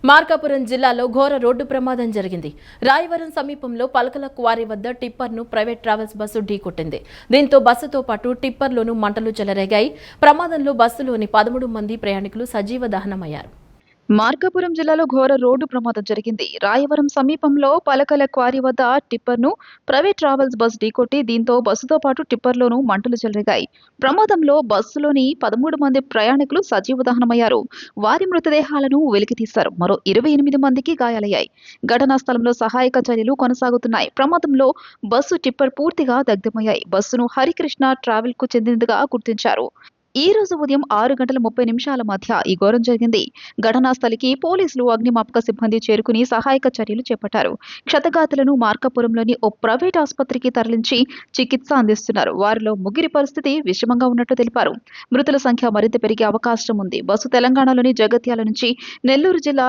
మార్కాపురం జిల్లాలో ఘోర రోడ్డు ప్రమాదం జరిగింది. రాయవరం సమీపంలో పలకల క్వారీ వద్ద టిప్పర్ను ప్రైవేట్ ట్రావెల్స్ బస్సు ఢీకొట్టింది. దీంతో బస్సుతో పాటు టిప్పర్లోనూ మంటలు చెలరేగాయి. ప్రమాదంలో బస్సులోని 13 మంది ప్రయాణికులు సజీవ దహనమయ్యారు. మార్కాపురం జిల్లాలో ఘోర రోడ్డు ప్రమాదం జరిగింది. రాయవరం సమీపంలో పలకల క్వారీ వద్ద టిప్పర్ను ప్రైవేట్ ట్రావెల్స్ బస్ ఢీకొట్టి దీంతో బస్సుతో పాటు టిప్పర్లోనూ మంటలు చెలరేగాయి. ప్రమాదంలో బస్సులోని 13 మంది ప్రయాణికులు సజీవ దహనమయ్యారు. వారి మృతదేహాలను వెలికితీశారు. మరో 28 మందికి గాయాలయ్యాయి. ఘటనా స్థలంలో సహాయక చర్యలు కొనసాగుతున్నాయి. ప్రమాదంలో బస్సు టిప్పర్ పూర్తిగా దగ్ధమయ్యాయి. బస్సును హరికృష్ణ ట్రావెల్ కు చెందినదిగా గుర్తించారు. ఈ రోజు ఉదయం 6:30 మధ్య ఈ ఘోరం జరిగింది. ఘటనా స్థలికి పోలీసులు, అగ్నిమాపక సిబ్బంది చేరుకుని సహాయక చర్యలు చేపట్టారు. క్షతగాతులను మార్కాపురంలోని ఓ ప్రైవేట్ ఆసుపత్రికి తరలించి చికిత్స అందిస్తున్నారు. వారిలో ముగ్గురి పరిస్థితి విషమంగా ఉన్నట్టు తెలిపారు. మృతుల సంఖ్య మరింత పెరిగే అవకాశం ఉంది. బస్సు తెలంగాణలోని జగిత్యాల నుంచి నెల్లూరు జిల్లా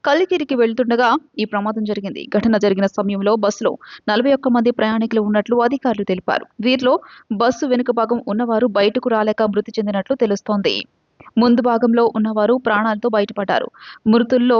కలికిరికి వెళ్తుండగా ఈ ప్రమాదం జరిగింది. ఘటన జరిగిన సమయంలో బస్సులో 41 మంది ప్రయాణికులు ఉన్నట్లు అధికారులు తెలిపారు. వీరిలో బస్సు వెనుక భాగం ఉన్నవారు బయటకు రాలేక మృతి చెందినట్లు తెలుస్తోంది. ముందు భాగంలో ఉన్నవారు ప్రాణాలతో బయటపడ్డారు. మృతుల్లో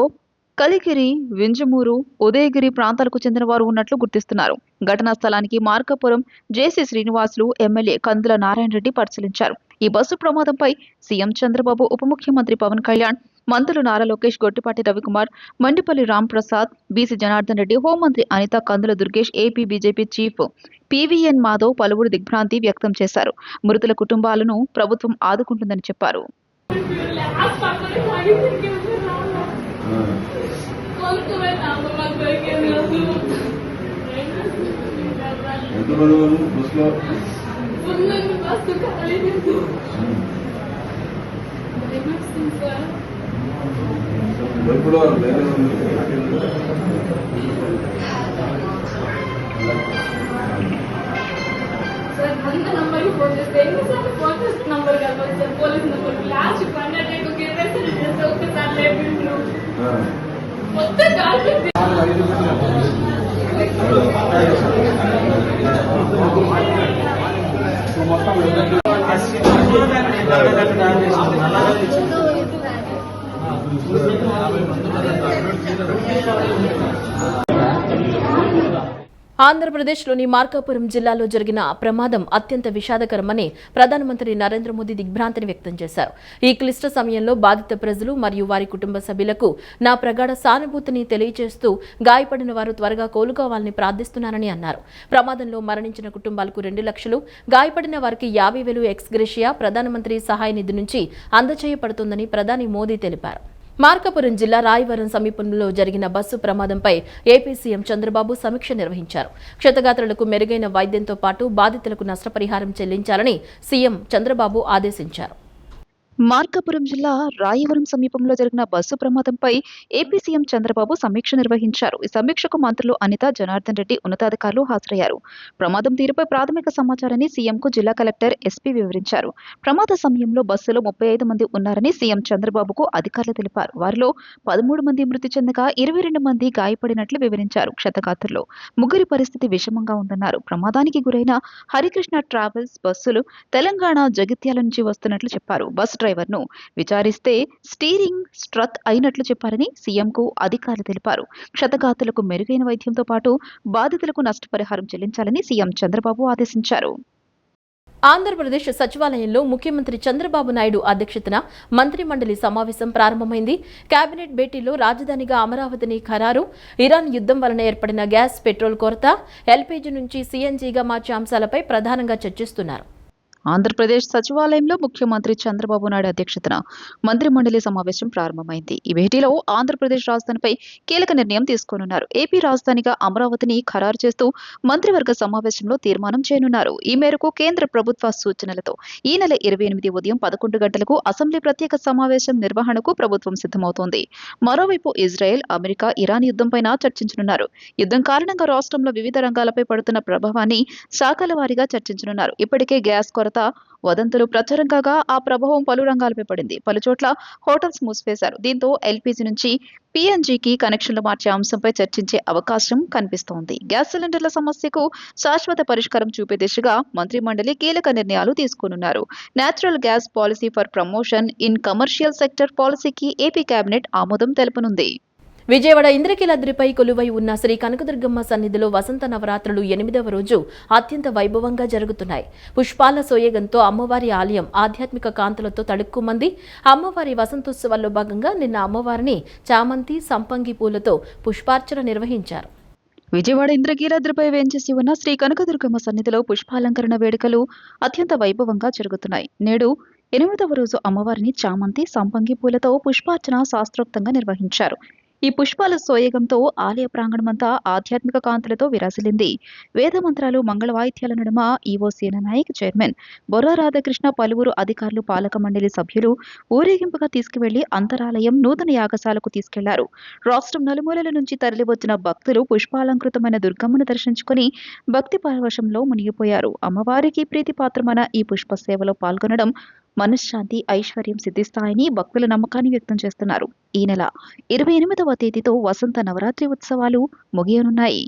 కలికిరి, వింజమూరు, ఉదయగిరి ప్రాంతాలకు చెందిన వారు ఉన్నట్లు గుర్తిస్తున్నారు. ఘటనా స్థలానికి మార్కాపురం జేసీ శ్రీనివాసులు, ఎమ్మెల్యే కందుల నారాయణ రెడ్డి పరిశీలించారు. ఈ బస్సు ప్రమాదంపై సీఎం చంద్రబాబు, ఉప ముఖ్యమంత్రి పవన్ కళ్యాణ్, మంత్రులు నారా లోకేష్, గొట్టిపాటి రవికుమార్, మండిపల్లి రాంప్రసాద్, బీసీ జనార్దన్ రెడ్డి, హోంమంత్రి Anitha, Kandula Durgesh, AP BJP chief PVN Madhav పలువురు దిగ్భ్రాంతి వ్యక్తం చేశారు. మృతుల కుటుంబాలను ప్రభుత్వం ఆదుకుంటుందని చెప్పారు. सर बंद नंबर ही फोन చేస్తే సార్ ఫోన్ నంబర్ కలవాలి sir police number last contact కు గిరే సార్ జస్ట్ ఒకసారి లేబిండు మొత్తం కాల్సి ఆంధ్రప్రదేశ్లోని మార్కాపురం జిల్లాలో జరిగిన ప్రమాదం అత్యంత విషాదకరమని ప్రధానమంత్రి నరేంద్ర మోదీ దిగ్భ్రాంతిని వ్యక్తం చేశారు. ఈ క్లిష్ట సమయంలో బాధిత ప్రజలు మరియు వారి కుటుంబ సభ్యులకు నా ప్రగాఢ సానుభూతిని తెలియజేస్తూ గాయపడిన వారు త్వరగా కోలుకోవాలని ప్రార్థిస్తున్నానని అన్నారు. ప్రమాదంలో మరణించిన కుటుంబాలకు 2 లక్షలు, గాయపడిన వారికి 50,000 ఎక్స్గ్రేషియా ప్రధానమంత్రి సహాయ నిధి నుంచి అందజేయబడుతుందని ప్రధాని మోదీ తెలిపారు. మార్కాపురం జిల్లా రాయవరం సమీపంలో జరిగిన బస్సు ప్రమాదంపై ఏపీ సీఎం చంద్రబాబు సమీక్ష నిర్వహించారు. క్షతగాత్రులకు మెరుగైన వైద్యంతో పాటు బాధితులకు నష్టపరిహారం చెల్లించాలని సీఎం చంద్రబాబు ఆదేశించారు. మార్కాపురం జిల్లా రాయవరం సమీపంలో జరిగిన బస్సు ప్రమాదంపై ఏపీ సీఎం చంద్రబాబు సమీక్ష నిర్వహించారు. ఈ సమీక్షకు మంత్రులు అనిత, జనార్దన్ రెడ్డి, ఉన్నతాధికారులు హాజరయ్యారు. ప్రమాదం తీరుపై ప్రాథమిక సమాచారాన్ని సీఎంకు జిల్లా కలెక్టర్ ఎస్పీ వివరించారు. ప్రమాద సమయంలో బస్సులో 35 మంది ఉన్నారని సీఎం చంద్రబాబుకు అధికారులు తెలిపారు. వారిలో 13 మంది మృతి చెందగా 22 మంది గాయపడినట్లు వివరించారు. క్షతగాత్రుల్లో ముగ్గురి పరిస్థితి విషమంగా ఉందన్నారు. ప్రమాదానికి గురైన హరికృష్ణ ట్రావెల్స్ బస్సులు తెలంగాణ జగిత్యాల నుంచి వస్తున్నట్లు చెప్పారు. బస్ డ్రైవర్ను విచారిస్తే స్టీరింగ్ స్ట్రక్ అయినట్లు చెప్పారని సీఎంకు అధికారులు తెలిపారు. క్షతగాత్రులకు మెరుగైన వైద్యంతో పాటు బాధితులకు నష్టపరిహారం చెల్లించాలని సీఎం చంద్రబాబు ఆదేశించారు. ఆంధ్రప్రదేశ్ సచివాలయంలో ముఖ్యమంత్రి చంద్రబాబు నాయుడు అధ్యక్షతన మంత్రి మండలి సమావేశం ప్రారంభమైంది. కేబినెట్ భేటీలో రాజధానిగా అమరావతిని ఖరారు, ఇరాన్ యుద్ధం వలన ఏర్పడిన గ్యాస్, పెట్రోల్ కొరత, ఎల్పీజీ నుంచి సీఎన్జీగా మార్చే అంశాలపై ప్రధానంగా చర్చిస్తున్నారు. ఆంధ్రప్రదేశ్ సచివాలయంలో ముఖ్యమంత్రి చంద్రబాబు నాయుడు అధ్యక్షతన మంత్రి మండలి సమావేశం ప్రారంభమైంది. ఈ భేటీలో ఆంధ్రప్రదేశ్ రాజధానిపై కీలక నిర్ణయం తీసుకోనున్నారు. ఏపీ రాజధానిగా అమరావతిని ఖరారు చేస్తూ మంత్రివర్గ సమావేశంలో తీర్మానం చేయనున్నారు. ఈ మేరకు కేంద్ర ప్రభుత్వ సూచనలతో ఈ నెల 28 ఉదయం 11 గంటలకు అసెంబ్లీ ప్రత్యేక సమావేశం నిర్వహణకు ప్రభుత్వం సిద్ధమవుతోంది. మరోవైపు ఇజ్రాయెల్, అమెరికా, ఇరాన్ యుద్ధంపైన చర్చించనున్నారు. యుద్ధం కారణంగా రాష్ట్రంలో వివిధ రంగాలపై పడుతున్న ప్రభావాన్ని శాఖల వారీగా చర్చించనున్నారు. ఇప్పటికే గ్యాస్ కొరత తర్వాత వదంతులు ప్రచారం కాగా ఆ ప్రభావం పలు రంగాలపై పడింది. పలుచోట్ల హోటల్స్ మూసివేశారు. దీంతో ఎల్పీజీ నుంచి పీఎన్జీకి కనెక్షన్లు మార్చే అంశంపై చర్చించే అవకాశం కనిపిస్తోంది. గ్యాస్ సిలిండర్ల సమస్యకు శాశ్వత పరిష్కారం చూపే దిశగా మంత్రిమండలి కీలక నిర్ణయాలు తీసుకోనున్నారు. Natural gas policy for promotion in commercial sector పాలసీకి ఏపీ కేబినెట్ ఆమోదం తెలుపనుంది. విజయవాడ ఇంద్రకీలాద్రిపై కొలువై ఉన్న శ్రీ కనకదుర్గమ్మ సన్నిధిలో వసంత నవరాత్రులు 8వ రోజు అత్యంత వైభవంగా జరుగుతున్నాయి. పుష్పాల సోయగంతో అమ్మవారి ఆలయం ఆధ్యాత్మిక కాంతులతో తడుక్కుమంది. అమ్మవారి వసంతోత్సవాల్లో భాగంగా నిన్న అమ్మవారిని చామంతి, సంపంగి పూలతో పుష్పార్చన నిర్వహించారు. విజయవాడ ఇంద్రకీలాద్రిపై వేంచేసి ఉన్న శ్రీ కనకదుర్గమ్మ సన్నిధిలో పుష్పాలంకరణ వేడుకలు అత్యంత వైభవంగా జరుగుతున్నాయి. నేడు 8వ రోజు అమ్మవారిని చామంతి, సంపంగి పూలతో పుష్పార్చన శాస్త్రోక్తంగా నిర్వహించారు. ఈ పుష్పాల సోయగంతో ఆలయ ప్రాంగణమంతా ఆధ్యాత్మిక కాంతులతో విరాజిల్లింది. వేద మంత్రాలు, మంగళ వాయిద్యాల నడుమ ఈవో సీనా నాయక్, చైర్మన్ బొర్రా రాధాకృష్ణ, పలువురు అధికారులు, పాలక మండలి సభ్యులు ఊరేగింపుగా తీసుకువెళ్లి అంతరాలయం నూతన యాగశాలకు తీసుకెళ్లారు. రాష్ట్రం నలుమూలల నుంచి తరలివచ్చిన భక్తులు పుష్పాలంకృతమైన దుర్గమ్మను దర్శించుకుని భక్తి పరవశంలో మునిగిపోయారు. అమ్మవారికి ప్రీతిపాత్రమైన ఈ పుష్ప సేవలో పాల్గొనడం మనశ్శాంతి, ఐశ్వర్యం సిద్ధిస్తాయని భక్తుల నమ్మకాన్ని వ్యక్తం చేస్తున్నారు. ఈ నెల 28వ తేదీతో వసంత నవరాత్రి ఉత్సవాలు ముగియనున్నాయి.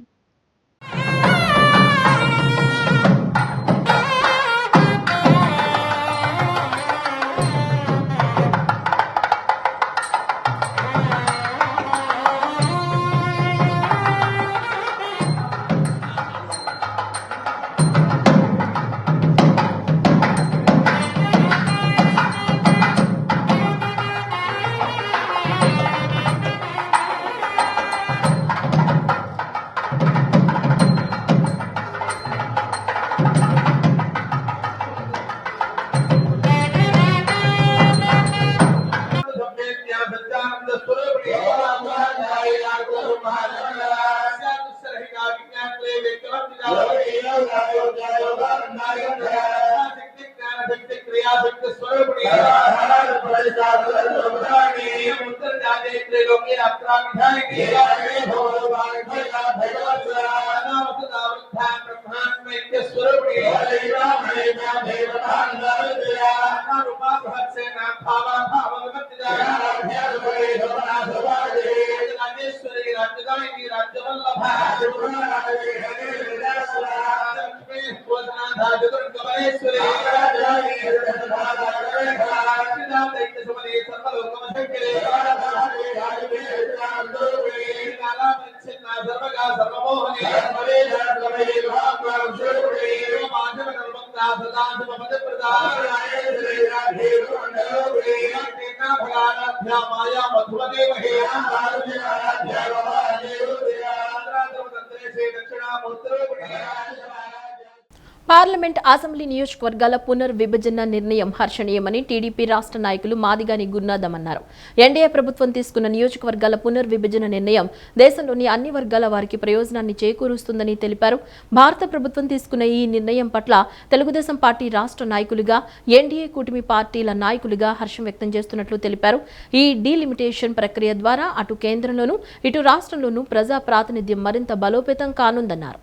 పార్లమెంట్, అసెంబ్లీ నియోజకవర్గాల పునర్విభజన నిర్ణయం హర్షణీయమని టీడీపీ రాష్ట్ర నాయకులు మాదిగాని గురునాథం అన్నారు. ఎన్డీఏ ప్రభుత్వం తీసుకున్న నియోజకవర్గాల పునర్విభజన నిర్ణయం దేశంలోని అన్ని వర్గాల వారికి ప్రయోజనాన్ని చేకూరుస్తుందని తెలిపారు. భారత ప్రభుత్వం తీసుకున్న ఈ నిర్ణయం పట్ల తెలుగుదేశం పార్టీ రాష్ట్ర నాయకులుగా, ఎన్డీఏ కూటమి పార్టీల నాయకులుగా హర్షం వ్యక్తం చేస్తున్నట్లు తెలిపారు. ఈ డీలిమిటేషన్ ప్రక్రియ ద్వారా అటు కేంద్రంలోనూ ఇటు రాష్ట్రంలోనూ ప్రజా ప్రాతినిధ్యం మరింత బలోపేతం కానుందన్నారు.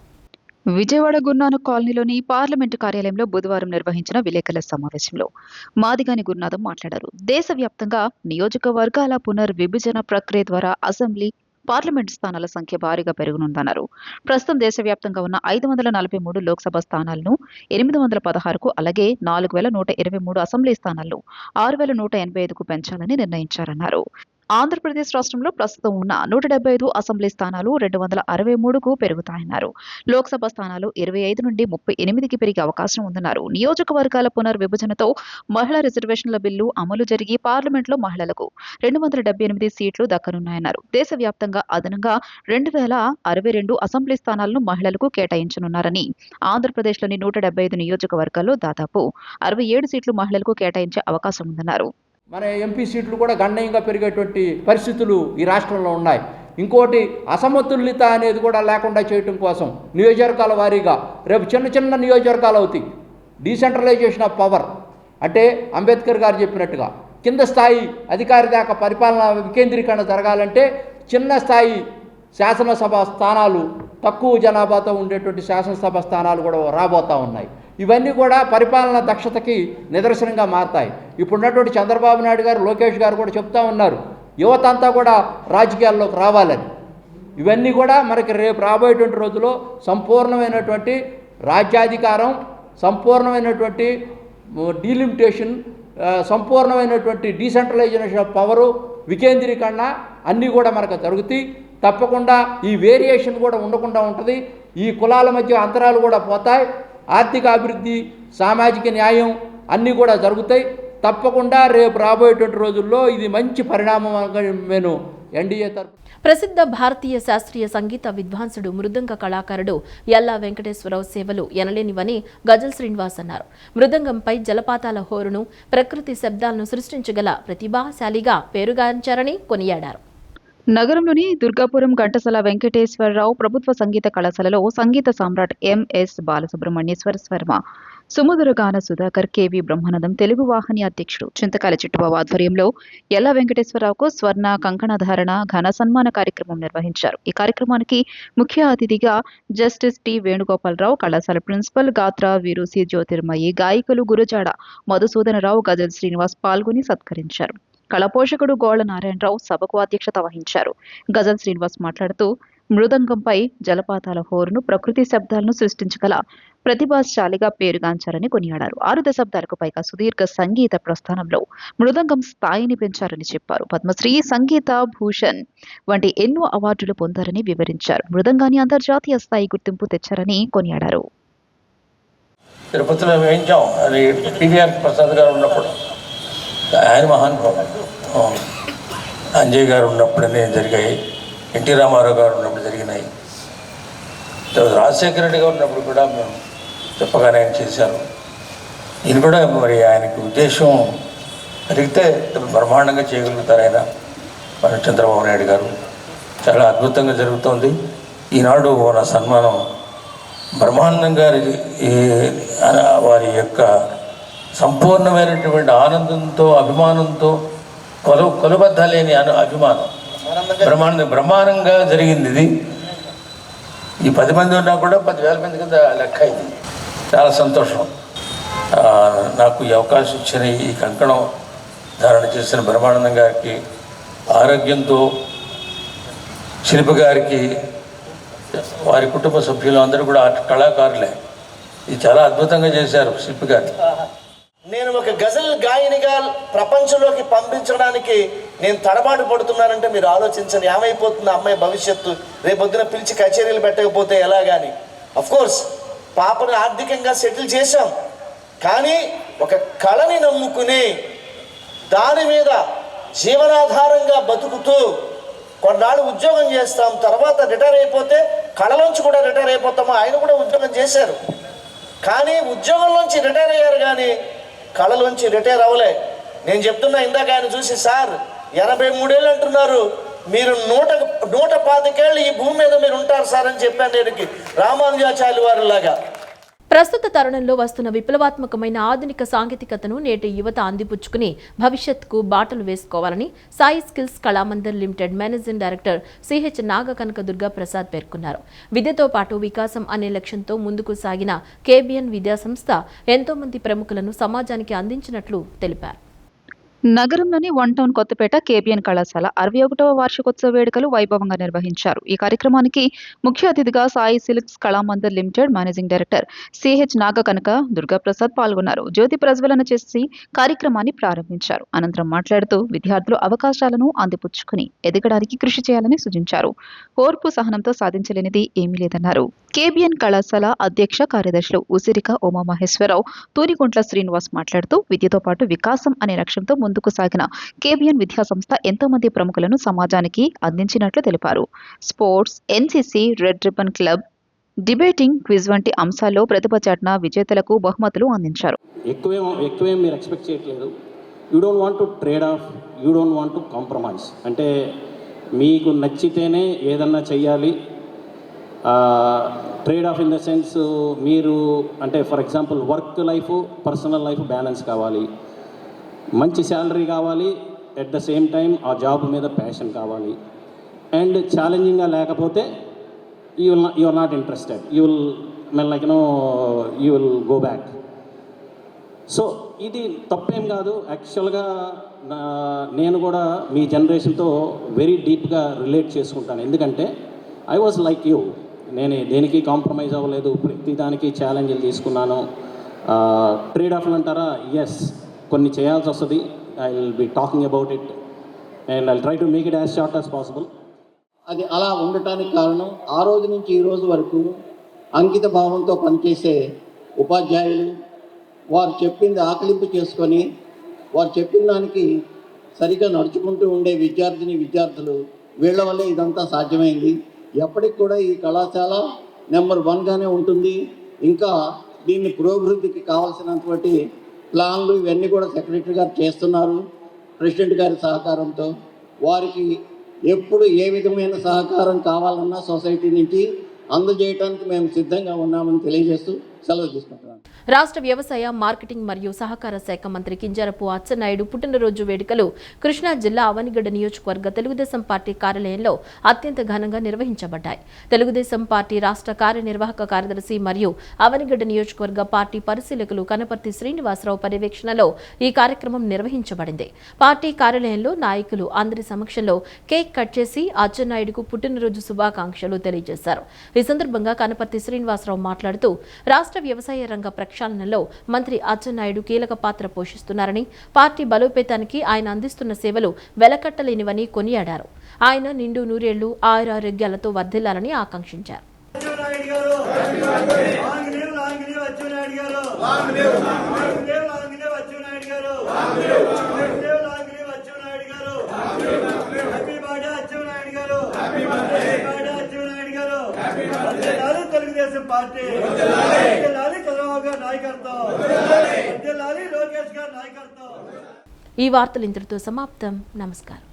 విజయవాడ గురునానక్ కాలనీలోని పార్లమెంటు కార్యాలయంలో బుధవారం నిర్వహించిన విలేకరుల సమావేశంలో మాదిగాని గురునాథం మాట్లాడారు. దేశవ్యాప్తంగా నియోజకవర్గాల పునర్విభజన ప్రక్రియ ద్వారా అసెంబ్లీ, పార్లమెంటు స్థానాల సంఖ్య భారీగా పెరగనుందన్నారు. ప్రస్తుతం దేశవ్యాప్తంగా ఉన్న 543 లోక్సభ స్థానాలను 816కు, అలాగే 4123 అసెంబ్లీ స్థానాలను 6185కు పెంచాలని నిర్ణయించారన్నారు. ఆంధ్రప్రదేశ్ రాష్ట్రంలో ప్రస్తుతం ఉన్న 175 అసెంబ్లీ స్థానాలు 263కు పెరుగుతాయన్నారు. లోక్సభ స్థానాలు 25 నుండి 38కి పెరిగే అవకాశం ఉందన్నారు. నియోజకవర్గాల పునర్విభజనతో మహిళా రిజర్వేషన్ల బిల్లు అమలు జరిగి పార్లమెంట్లో మహిళలకు 278 సీట్లు దక్కనున్నాయన్నారు. దేశవ్యాప్తంగా అదనంగా 2062 అసెంబ్లీ స్థానాలను మహిళలకు కేటాయించనున్నారని, ఆంధ్రప్రదేశ్లోని 175 నియోజకవర్గాల్లో దాదాపు 67 సీట్లు మహిళలకు కేటాయించే అవకాశం ఉందన్నారు. మన ఎంపీ సీట్లు కూడా గణనీయంగా పెరిగేటువంటి పరిస్థితులు ఈ రాష్ట్రంలో ఉన్నాయి. ఇంకోటి, అసమతుల్యత అనేది కూడా లేకుండా చేయటం కోసం నియోజకవర్గాల వారీగా రేపు చిన్న చిన్న నియోజకవర్గాలు అవుతాయి. డీసెంట్రలైజేషన్ ఆఫ్ పవర్ అంటే అంబేద్కర్ గారు చెప్పినట్టుగా కింద స్థాయి అధికారి దాకా పరిపాలన వికేంద్రీకరణ జరగాలంటే చిన్న స్థాయి శాసనసభ స్థానాలు, తక్కువ జనాభాతో ఉండేటువంటి శాసనసభ స్థానాలు కూడా రాబోతూ ఉన్నాయి. ఇవన్నీ కూడా పరిపాలన దక్షతకి నిదర్శనంగా మారతాయి. ఇప్పుడున్నటువంటి చంద్రబాబు నాయుడు గారు, లోకేష్ గారు కూడా చెప్తా ఉన్నారు, యువత అంతా కూడా రాజకీయాల్లోకి రావాలని. ఇవన్నీ కూడా మనకి రేపు రాబోయేటువంటి రోజుల్లో సంపూర్ణమైనటువంటి రాజ్యాధికారం, సంపూర్ణమైనటువంటి డీలిమిటేషన్, సంపూర్ణమైనటువంటి డీసెంట్రలైజేషన్ ఆఫ్ పవరు, వికేంద్రీకరణ అన్నీ కూడా మనకు జరుగుతాయి. తప్పకుండా ఈ వేరియేషన్ కూడా ఉండకుండా ఉంటుంది. ఈ కులాల మధ్య అంతరాలు కూడా పోతాయి. ఆర్థిక అభివృద్ధి, సామాజిక న్యాయం అన్నీ కూడా జరుగుతాయి. తప్పకుండా రేపు రాబోయేటువంటి రోజుల్లో ఇది మంచి పరిణామం నేను ఎన్డీఏ తరఫు. ప్రసిద్ధ భారతీయ శాస్త్రీయ సంగీత విద్వాంసుడు, మృదంగ కళాకారుడు యల్లా వెంకటేశ్వరరావు సేవలు ఎనలేనివని గజల్ శ్రీనివాస్ అన్నారు. మృదంగంపై జలపాతాల హోరును, ప్రకృతి శబ్దాలను సృష్టించగల ప్రతిభాశాలిగా పేరుగాంచారని కొనియాడారు. నగరంలోని దుర్గాపురం ఘంటసాల వెంకటేశ్వరరావు ప్రభుత్వ సంగీత కళాశాలలో సంగీత సామ్రాట్ ఎంఎస్ బాలసుబ్రహ్మణ్యేశ్వర శర్మ, సుమధురగాన సుధాకర్, కెవి బ్రహ్మానందం, తెలుగు వాహిని అధ్యక్షుడు చింతకాయల చిట్టుబాబు ఆధ్వర్యంలో యల్లా వెంకటేశ్వరరావుకు స్వర్ణ కంకణధారణ ఘన సన్మాన కార్యక్రమం నిర్వహించారు. ఈ కార్యక్రమానికి ముఖ్య అతిథిగా జస్టిస్ టి వేణుగోపాలరావు, కళాశాల ప్రిన్సిపల్ గాత్ర వీరు సి జ్యోతిర్మయి, గాయకులు గురుజాడ మధుసూదనరావు, గజల్ శ్రీనివాస్ పాల్గొని సత్కరించారు. కళపోషకుడు గోళ్ల నారాయణరావు సభకు అధ్యక్షత వహించారు. గజల్ శ్రీనివాస్ మాట్లాడుతూ మృదంగంపై జలపాతాల హోరును, ప్రకృతి శబ్దాలను సృష్టించగల ప్రతిభాశాలిగా పేరుగాంచారని కొనియాడారు. 6 దశాబ్దాలకు పైగా సుదీర్ఘ సంగీత ప్రస్థానంలో మృదంగం స్థాయిని పెంచారని చెప్పారు. పద్మశ్రీ, సంగీత భూషణ్ వంటి ఎన్నో అవార్డులు పొందారని వివరించారు. మృదంగాన్ని అంతర్జాతీయ స్థాయి గుర్తింపు తెచ్చారని కొనియాడారు. తిరుపతిలో వేయించాం, అది టీవీఆర్ ప్రసాద్ గారు ఉన్నప్పుడు, ఆయన మహానుభావుడు. అంజయ్ గారు ఉన్నప్పుడనే జరిగాయి, ఎన్టీ రామారావు గారు ఉన్నప్పుడు జరిగినాయి, రాజశేఖర రెడ్డి గారు ఉన్నప్పుడు కూడా మేము చెప్పగానే ఆయన చేశారు. ఈయన కూడా మరి ఆయనకి ఉద్దేశం జరిగితే బ్రహ్మాండంగా చేయగలుగుతారు ఆయన. మన చంద్రబాబు నాయుడు గారు చాలా అద్భుతంగా జరుగుతోంది. ఈనాడు మన సన్మానం బ్రహ్మాండంగా వారి యొక్క సంపూర్ణమైనటువంటి ఆనందంతో, అభిమానంతో, కొలబద్దలేని అభిమానం బ్రహ్మాండంగా జరిగింది. ఇది ఈ 10 మంది ఉన్నా కూడా 10,000 మంది కింద లెక్క అయింది. చాలా సంతోషం. నాకు ఈ అవకాశం ఇచ్చిన ఈ కంకణం ధారణ చేసిన బ్రహ్మానందం గారికి, ఆరోగ్యంతో శిల్పి గారికి, వారి కుటుంబ సభ్యులు అందరూ కూడా కళాకారులే. ఇది చాలా అద్భుతంగా చేశారు శిల్పి గారు. నేను ఒక గజల్ గాయనిగా ప్రపంచంలోకి పంపించడానికి నేను తడబాటు పడుతున్నానంటే మీరు ఆలోచించండి, ఏమైపోతుంది అమ్మాయి భవిష్యత్తు. రేపొద్దున పిలిచి కచేరీలు పెట్టకపోతే ఎలాగాని. అఫ్కోర్స్ పాపను ఆర్థికంగా సెటిల్ చేశాం, కానీ ఒక కళని నమ్ముకుని దాని మీద జీవనాధారంగా బతుకుతూ కొన్నాళ్ళు ఉద్యోగం చేస్తాం, తర్వాత రిటైర్ అయిపోతే కళలోంచి కూడా రిటైర్ అయిపోతాము. ఆయన కూడా ఉద్యోగం చేశారు, కానీ ఉద్యోగంలోంచి రిటైర్ అయ్యారు, కానీ కళలోంచి రిటైర్ అవ్వలే. నేను చెప్తున్నా, ఇందాక ఆయన చూసి, సార్ 83 ఏళ్ళు అంటున్నారు, మీరు 125 ఏళ్ళు ఈ భూమి మీద మీరు ఉంటారు సార్ అని చెప్పాను నేను, రామానుజాచార్యులు వారి లాగా. ప్రస్తుత తరుణంలో వస్తున్న విప్లవాత్మకమైన ఆధునిక సాంకేతికతను నేటి యువత అందిపుచ్చుకుని భవిష్యత్తుకు బాటలు వేసుకోవాలని Sai Silks Kalamandir limited managing director CH Naga Kanaka Durga Prasad పేర్కొన్నారు. విద్యతో పాటు వికాసం అనే లక్ష్యంతో ముందుకు సాగిన కేబిఎన్ విద్యాసంస్థ ఎంతో మంది ప్రముఖులను సమాజానికి అందించినట్లు తెలిపారు. నగరంలోని 1 టౌన్ కొత్తపేట కేబిఎన్ కళాశాల 61వ వార్షికోత్సవ వేడుకలు వైభవంగా నిర్వహించారు. ఈ కార్యక్రమానికి ముఖ్య అతిథిగా Sai Silks Kalamandir limited managing director CH Naga Kanaka Durgaprasad పాల్గొన్నారు. జ్యోతి ప్రజ్వలన చేసి కార్యక్రమాన్ని ప్రారంభించారు. అనంతరం మాట్లాడుతూ విద్యార్థులు అవకాశాలను అందిపుచ్చుకుని ఎదగడానికి కృషి చేయాలని సూచించారు. ఓర్పు సహనంతో సాధించలేనిది ఏమీ లేదన్నారు. కేబిఎన్ కళాశాల అధ్యక్ష కార్యదర్శులు ఉసిరిక ఉమామహేశ్వరరావు, తూనిగుంట్ల శ్రీనివాస్ మాట్లాడుతూ విద్యతో పాటు వికాసం అనే లక్ష్యంతో ముందుకు సాగిన కేబిఎన్ విద్యాసంస్థ ఎంతో మంది ప్రముఖులను సమాజానికి అందించినట్లు తెలిపారు. Sports, NCC, red ribbon club, debating, quiz వంటి అంశాల్లో ప్రతిభ చాటిన విజేతలకు బహుమతులు అందించారు. ఎక్కువేం మీరు ఎక్స్పెక్ట్ చేయట్లేదు. You don't want to trade of, you don't want to compromise. అంటే మీకు నచ్చితేనే ఏదన్నా చెయ్యాలి. Trade of in the sense మీరు అంటే for example work life, personal life balance కావాలి, మంచి శాలరీ కావాలి, ఎట్ ద సేమ్ టైం ఆ జాబ్ మీద ప్యాషన్ కావాలి, అండ్ ఛాలెంజింగ్గా లేకపోతే you are not interested. You will, I mean, like, you will go back. So ఇది తప్పేం కాదు. యాక్చువల్గా నేను కూడా మీ జనరేషన్తో వెరీ డీప్గా రిలేట్ చేసుకుంటాను. ఎందుకంటే ఐ వాజ్ లైక్ యూ. నేను దేనికి కాంప్రమైజ్ అవ్వలేదు, ప్రతి దానికి ఛాలెంజ్లు తీసుకున్నాను. ట్రేడ్ ఆఫ్లు అంటారా, ఎస్, కొన్ని చేయాల్సి వస్తుంది. I will be talking about it and I try to make it as short as possible. అది అలా ఉండటానికి కారణం ఆ రోజు నుంచి ఈ రోజు వరకు అంకిత భావంతో పనిచేసే ఉపాధ్యాయులు, వారు చెప్పింది ఆకలింపు చేసుకొని వారు చెప్పిన దానికి సరిగ్గా నడుచుకుంటూ ఉండే విద్యార్థులు, వీళ్ళ వల్లే ఇదంతా సాధ్యమైంది. ఎప్పటికి కూడా ఈ కళాశాల నెంబర్ 1గానే ఉంటుంది. ఇంకా దీన్ని పురోభివృద్ధికి కావాల్సినటువంటి ప్లాన్లు ఇవన్నీ కూడా సెక్రటరీ గారు చేస్తున్నారు ప్రెసిడెంట్ గారి సహకారంతో. వారికి ఎప్పుడు ఏ విధమైన సహకారం కావాలన్నా సొసైటీ నుంచి అందజేయడానికి మేము సిద్ధంగా ఉన్నామని తెలియజేస్తూ సెలవు తీసుకుంటున్నాను. రాష్ట్ర వ్యవసాయ, మార్కెటింగ్ మరియు సహకార శాఖ మంత్రి కింజరపు అచ్చెన్నాయుడు పుట్టినరోజు వేడుకలు కృష్ణా జిల్లా అవనిగడ్డ నియోజకవర్గ తెలుగుదేశం పార్టీ కార్యాలయంలో అత్యంత ఘనంగా నిర్వహించబడ్డాయి. తెలుగుదేశం పార్టీ రాష్ట్ర కార్యనిర్వాహక కార్యదర్శి మరియు అవనిగడ్డ నియోజకవర్గ పార్టీ పరిశీలకులు కనపర్తి శ్రీనివాసరావు పర్యవేక్షణలో ఈ కార్యక్రమం నిర్వహించబడింది. పార్టీ కార్యాలయంలో నాయకులు అందరి సమక్షంలో కేక్ కట్ చేసి అచ్చెన్నాయుడుకు పుట్టినరోజు శుభాకాంక్షలు తెలియజేశారు. ఈ సందర్భంగా కనపర్తి శ్రీనివాసరావు మాట్లాడుతూ రాష్ట్ర వ్యవసాయ రంగ ప్రక్షాళనలో మంత్రి అచ్చెన్నాయుడు కీలక పాత్ర పోషిస్తున్నారని, పార్టీ బలోపేతానికి ఆయన అందిస్తున్న సేవలు వెలకట్టలేనివని కొనియాడారు. ఆయన నిండు నూరేళ్లు ఆయురారోగ్యాలతో వర్ధిల్లాలని ఆకాంక్షించారు. తెలుగుదేశం పార్టీ చంద్రబాబు గారి నాయకత్వం, లోకేష్ గారి నాయకత్వం. ఈ వార్తలు ఇంతటితో సమాప్తం. నమస్కారం.